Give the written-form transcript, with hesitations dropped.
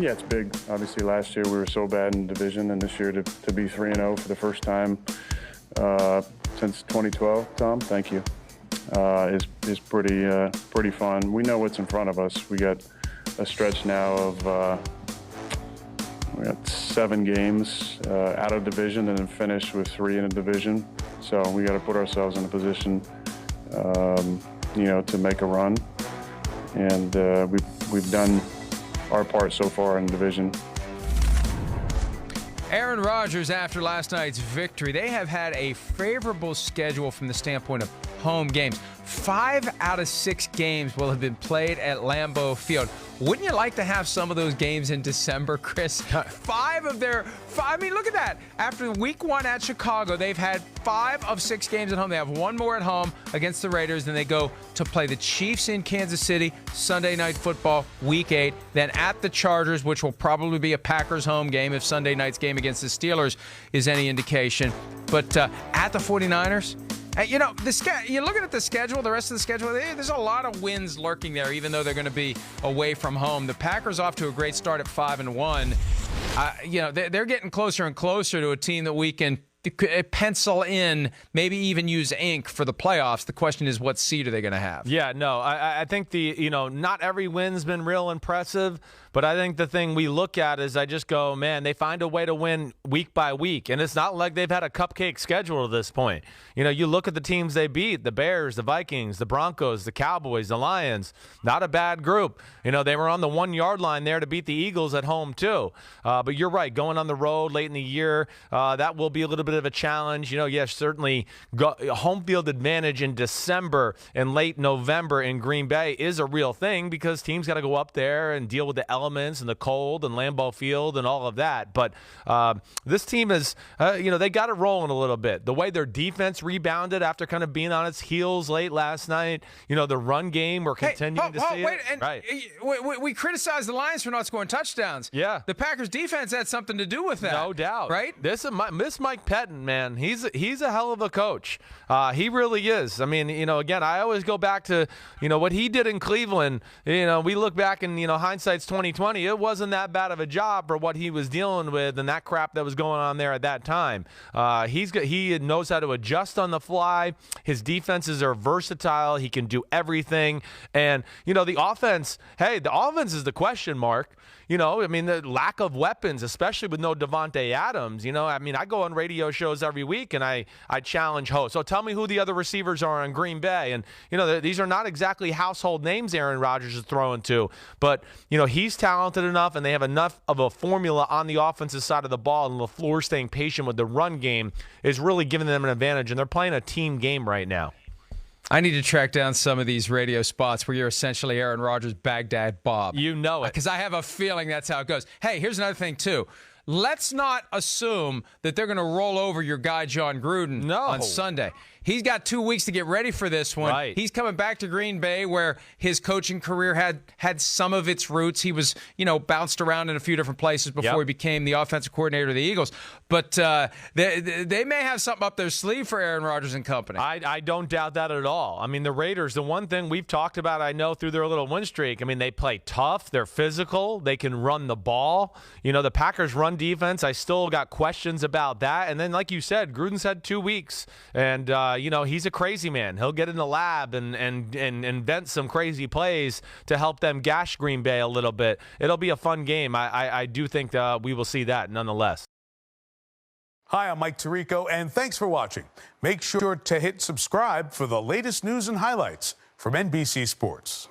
Yeah, it's big. Obviously, last year we were so bad in the division, and this year to be 3-0 for the first time since 2012, Tom, thank you, is pretty fun. We know what's in front of us. We got a stretch now of we got 7 games out of division and then finish with 3 in a division. So we got to put ourselves in a position, to make a run. And we've done our part so far in the division. Aaron Rodgers, after last night's victory, they have had a favorable schedule from the standpoint of home games. 5 out of 6 games will have been played at Lambeau Field. Wouldn't you like to have some of those games in December, Chris? 5 of their 5. I mean, look at that. After week 1 at Chicago, they've had 5 of 6 games at home. They have 1 more at home against the Raiders. Then they go to play the Chiefs in Kansas City, Sunday Night Football, week 8. Then at the Chargers, which will probably be a Packers home game if Sunday night's game against the Steelers is any indication. But at the 49ers, you're looking at the schedule, the rest of the schedule, there's a lot of wins lurking there, even though they're going to be away from home. The Packers off to a great start at 5-1. They're getting closer and closer to a team that we can pencil in, maybe even use ink for the playoffs. The question is, what seed are they going to have? Yeah, no, I think not every win's been real impressive, but I think the thing we look at is I just go, man, they find a way to win week by week, and it's not like they've had a cupcake schedule to this point. You look at the teams they beat, the Bears, the Vikings, the Broncos, the Cowboys, the Lions, not a bad group. They were on the 1-yard line there to beat the Eagles at home too. But you're right, going on the road late in the year, that will be a little bit of a challenge. Yes, certainly home field advantage in December and late November in Green Bay is a real thing because teams got to go up there and deal with the elements and the cold and Lambeau Field and all of that. But this team is, they got it rolling a little bit. The way their defense rebounded after kind of being on its heels late last night, the run game, we're continuing to see it. Right. We criticize the Lions for not scoring touchdowns. Yeah. The Packers defense had something to do with that. No doubt. Right? This Mike Pettin, man, he's a hell of a coach. He really is. I mean, again, I always go back to, what he did in Cleveland. We look back and, hindsight's 2020. It wasn't that bad of a job for what he was dealing with and that crap that was going on there at that time. He knows how to adjust on the fly. His defenses are versatile. He can do everything. And, the offense is the question mark. The lack of weapons, especially with no Devontae Adams. I go on radio shows every week and I challenge hosts. So tell me who the other receivers are in Green Bay. And, these are not exactly household names Aaron Rodgers is throwing to. But, he's talented enough and they have enough of a formula on the offensive side of the ball. And LaFleur staying patient with the run game is really giving them an advantage. And they're playing a team game right now. I need to track down some of these radio spots where you're essentially Aaron Rodgers' Baghdad Bob. You know it. Because I have a feeling that's how it goes. Hey, here's another thing, too. Let's not assume that they're going to roll over your guy, John Gruden, on Sunday. He's got 2 weeks to get ready for this one. Right. He's coming back to Green Bay where his coaching career had some of its roots. He was, bounced around in a few different places before he became the offensive coordinator of the Eagles. But they may have something up their sleeve for Aaron Rodgers and company. I don't doubt that at all. The Raiders, the one thing we've talked about, I know, through their little win streak, they play tough. They're physical. They can run the ball. The Packers' run defense, I still got questions about that. And then, like you said, Gruden's had 2 weeks. And, he's a crazy man. He'll get in the lab and invent some crazy plays to help them gash Green Bay a little bit. It'll be a fun game. I do think we will see that nonetheless. Hi, I'm Mike Tirico, and thanks for watching. Make sure to hit subscribe for the latest news and highlights from NBC Sports.